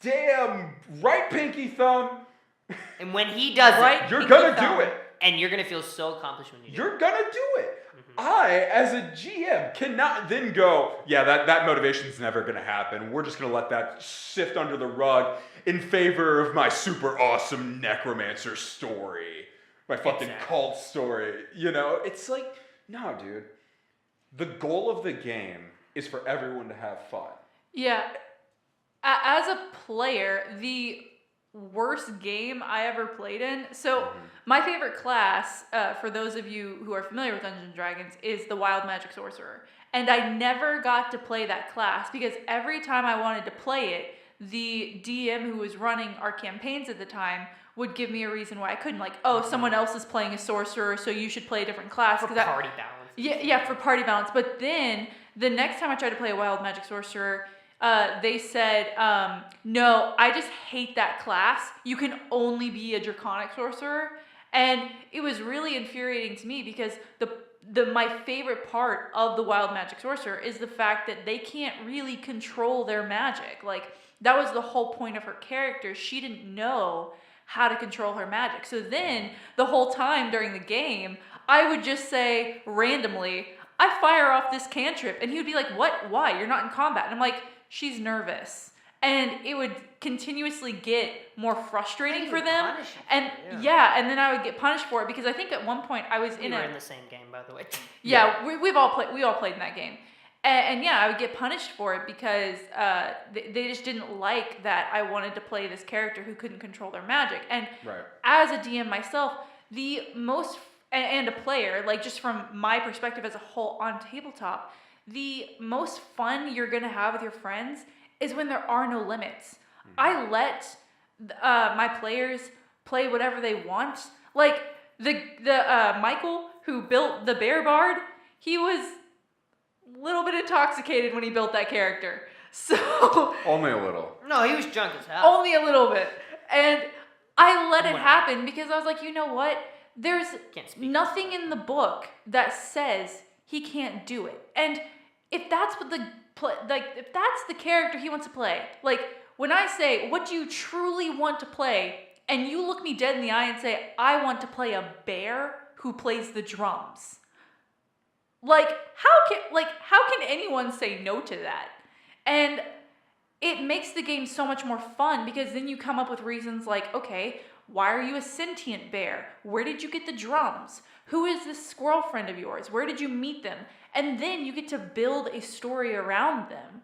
damn right pinky thumb, and when he does Right. it, you're Pinky gonna thumb. do it. and you're going to feel so accomplished when you do You're gonna do it. I, as a GM, cannot then go, yeah, that motivation's never gonna happen. We're just gonna let that sift under the rug in favor of my super awesome necromancer story. My fucking Exactly. cult story. It's no, dude. The goal of the game is for everyone to have fun. Yeah. As a player, worst game I ever played in. So my favorite class, for those of you who are familiar with Dungeons and Dragons, is the Wild Magic Sorcerer. And I never got to play that class because every time I wanted to play it, the DM who was running our campaigns at the time would give me a reason why I couldn't. Like, oh, someone else is playing a sorcerer, so you should play a different class. For party balance. Yeah, for party balance. But then the next time I tried to play a Wild Magic Sorcerer, they said, no, I just hate that class. You can only be a Draconic Sorcerer. And it was really infuriating to me because my favorite part of the Wild Magic Sorcerer is the fact that they can't really control their magic. Like, that was the whole point of her character. She didn't know how to control her magic. So then, the whole time during the game, I would just say randomly, I fire off this cantrip. And he would be like, what? Why? You're not in combat. And I'm like, she's nervous. And it would continuously get more frustrating for them. And and then I would get punished for it because I think at one point I was in the same game, by the way. Yeah, we all played in that game. And yeah, I would get punished for it because they just didn't like that I wanted to play this character who couldn't control their magic. And as a DM myself, the most, and a player, like just from my perspective as a whole on tabletop, the most fun you're going to have with your friends is when there are no limits. I let my players play whatever they want. Like the Michael who built the Bear Bard, he was a little bit intoxicated when he built that character. So only a little. No, he was drunk as hell. Only a little bit. And I let it happen because I was like, you know what? There's nothing in the book that says he can't do it. And if that's what if that's the character he wants to play, like when I say, what do you truly want to play? And you look me dead in the eye and say, I want to play a bear who plays the drums. Like, how can anyone say no to that? And it makes the game so much more fun because then you come up with reasons like, okay, why are you a sentient bear? Where did you get the drums? Who is this squirrel friend of yours? Where did you meet them? And then you get to build a story around them.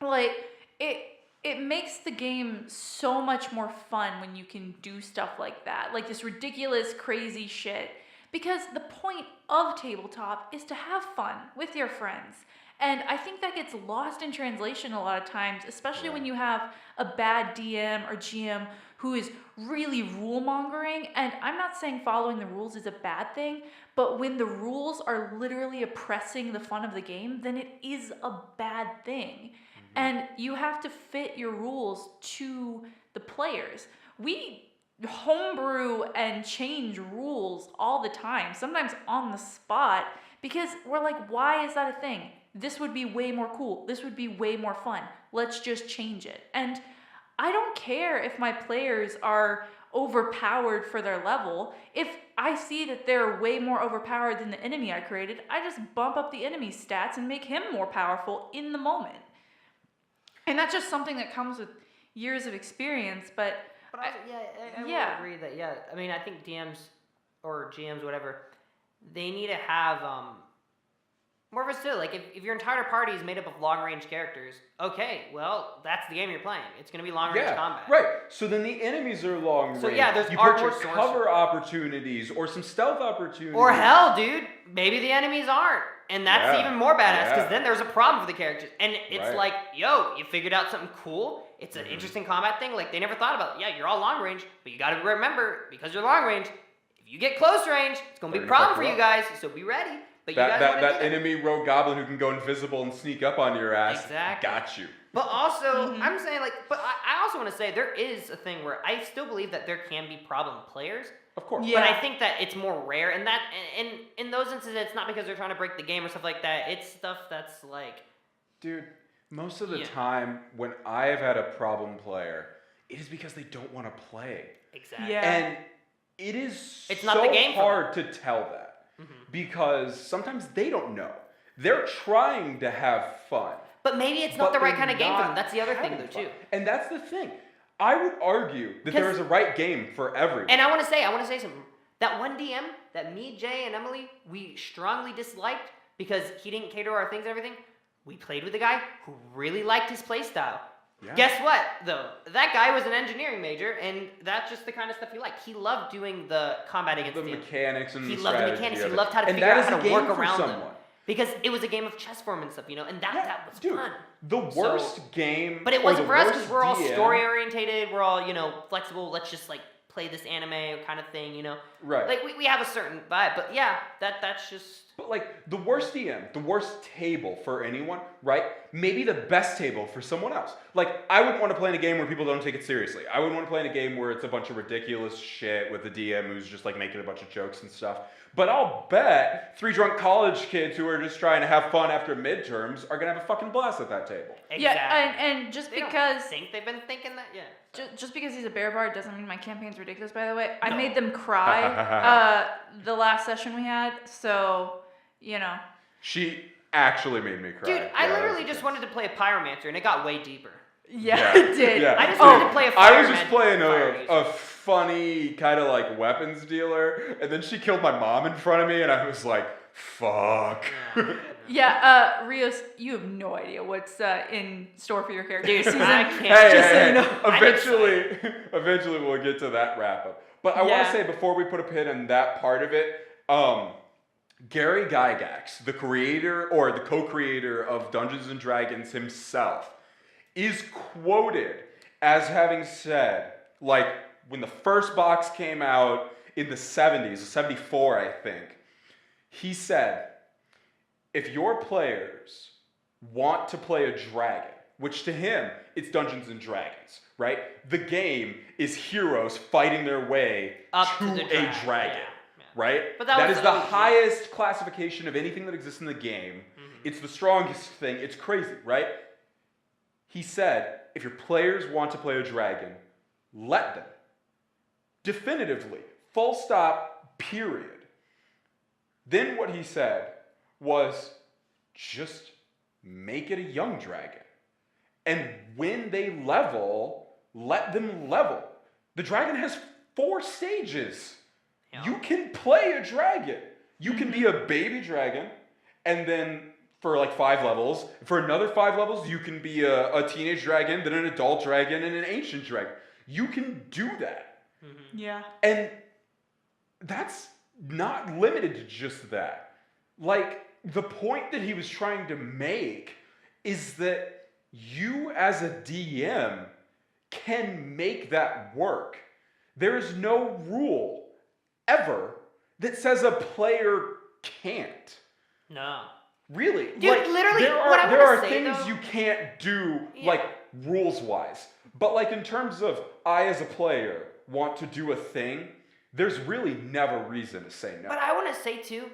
Like, it makes the game so much more fun when you can do stuff like that. Like this ridiculous, crazy shit. Because the point of tabletop is to have fun with your friends. And I think that gets lost in translation a lot of times, especially when you have a bad DM or GM who is really rule mongering. And I'm not saying following the rules is a bad thing, but when the rules are literally oppressing the fun of the game, then it is a bad thing. And you have to fit your rules to the players. We homebrew and change rules all the time, sometimes on the spot, because we're like, why is that a thing? This would be way more cool. This would be way more fun. Let's just change it. And I don't care if my players are overpowered for their level. If I see that they're way more overpowered than the enemy I created, I just bump up the enemy's stats and make him more powerful in the moment. And that's just something that comes with years of experience, but also, I would agree that, I mean, I think DMs or GMs, whatever, they need to have more versatility. Like, if your entire party is made up of long-range characters, okay, well, that's the game you're playing. It's going to be long-range combat. Right. So then the enemies are long-range. So, there's you archer put your cover opportunities or some stealth opportunities. Or hell, dude, maybe the enemies aren't. And that's even more badass, because then there's a problem for the characters. And it's like, yo, you figured out something cool. It's an interesting combat thing. Like, they never thought about it. Yeah, you're all long range, but you got to remember, because you're long range, if you get close range, it's going to be a problem for you guys, so be ready. But that enemy rogue goblin who can go invisible and sneak up on your ass. Exactly. Got you. But also, I'm saying, like, but I also want to say there is a thing where I still believe that there can be problem players. Of course. Yeah. But I think that it's more rare, and that in those instances, it's not because they're trying to break the game or stuff like that. It's stuff that's like, dude, most of the time when I have had a problem player, it is because they don't want to play. Exactly. Yeah. And it is it's not the game hard to tell that because sometimes they don't know. They're trying to have fun. But maybe it's not the right kind of game for them. That's the other thing, though, too. And that's the thing. I would argue that there is a right game for everyone. And I want to say something. That one DM that me, Jay, and Emily, we strongly disliked because he didn't cater our things and everything. We played with a guy who really liked his playstyle. Yeah. Guess what, though? That guy was an engineering major, and that's just the kind of stuff he liked. He loved doing the combat against The the mechanics and He the loved the strategy mechanics. of He it. loved how to And figure that out is how a to game work for around them. someone. Because it was a game of chess form and stuff, and that was Dude, fun. the worst game. But it or wasn't the for us worst because we're all DM story orientated. We're all flexible. Let's just like play this anime kind of thing. Right. Like we have a certain vibe. But yeah, that's just. But like the worst DM, the worst table for anyone, right? Maybe the best table for someone else. Like I wouldn't want to play in a game where people don't take it seriously. I wouldn't want to play in a game where it's a bunch of ridiculous shit with the DM who's just like making a bunch of jokes and stuff. But I'll bet 3 drunk college kids who are just trying to have fun after midterms are gonna have a fucking blast at that table. Exactly. Yeah, and just They because don't think they've been thinking that, yeah. just because he's a bear bard doesn't mean my campaign's ridiculous. By the way, I No. made them cry the last session we had, so She actually made me cry. Dude, I Yeah, that literally was just intense. wanted to play a pyromancer, and it got way deeper. Yeah, it did. Yeah. I just wanted to play a I was fireman- just playing fire a user. funny kind of like weapons dealer, and then she killed my mom in front of me, and I was like, fuck. Yeah. Yeah, Rios, you have no idea what's in store for your character Dude, this season. I can't. Hey, Just so hey, you know. I'm eventually we'll get to that wrap up. But I want Yeah. to say before we put a pin in that part of it, Gary Gygax, the creator or the co-creator of Dungeons and Dragons himself, is quoted as having said, like when the first box came out in the 70s, 74 I think, he said, if your players want to play a dragon, which to him, it's Dungeons and Dragons, right? The game is heroes fighting their way Up to to the a dragon, dragon, yeah. right? But that was is the the OG. highest classification of anything that exists in the game. It's the strongest thing. It's crazy, right? He said, if your players want to play a dragon, let them. Definitively. Full stop, period. Then what he said was, just make it a young dragon. And when they level, let them level. The dragon has 4 stages. Yeah. You can play a dragon. You can be a baby dragon, and then for like 5 levels, for another 5 levels, you can be a teenage dragon, then an adult dragon, and an ancient dragon. You can do that. Yeah. And that's not limited to just that. Like, the point that he was trying to make is that you as a DM can make that work. There is no rule ever that says a player can't. No. Really? Dude, like, literally, there what I are, there wanna are say, things though- you can't do, Yeah. like, rules-wise. But, like, in terms of I as a player want to do a thing, there's really never reason to say no. But I want to say too,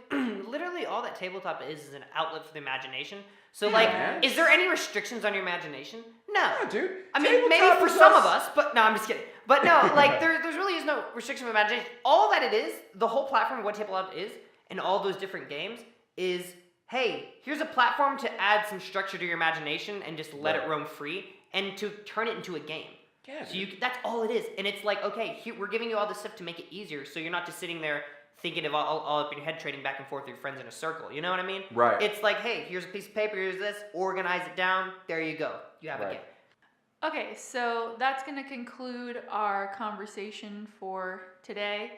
literally all that tabletop is an outlet for the imagination. So Yeah, like, man. is there any restrictions on your imagination? No. Yeah, dude. I mean, maybe Tabletop for is some of us, but no, I'm just kidding. But no, like there's really is no restriction of imagination. All that it is, the whole platform of what tabletop is, and all those different games is, hey, here's a platform to add some structure to your imagination and just let it roam free, and to turn it into a game. Yeah, So that's all it is. And it's like, okay, here, we're giving you all this stuff to make it easier, so you're not just sitting there thinking of all up in your head, trading back and forth with your friends in a circle. You know what I mean? Right. It's like, hey, here's a piece of paper, here's this, organize it down, there you go. You have a Right. game. Okay, so that's going to conclude our conversation for today.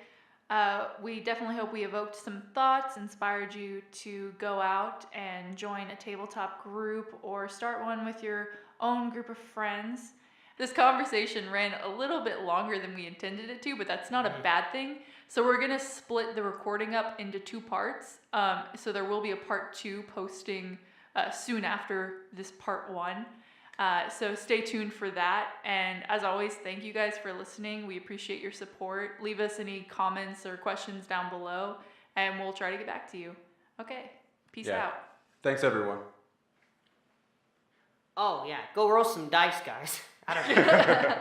We definitely hope we evoked some thoughts, inspired you to go out and join a tabletop group or start one with your own group of friends. This conversation ran a little bit longer than we intended it to, but that's not a bad thing. So we're going to split the recording up into 2 parts. So there will be a part 2 posting soon after this part 1. So stay tuned for that. And as always, thank you guys for listening. We appreciate your support. Leave us any comments or questions down below, and we'll try to get back to you. Okay, peace Yeah. out. Thanks, everyone. Oh, yeah, go roll some dice, guys. I don't know.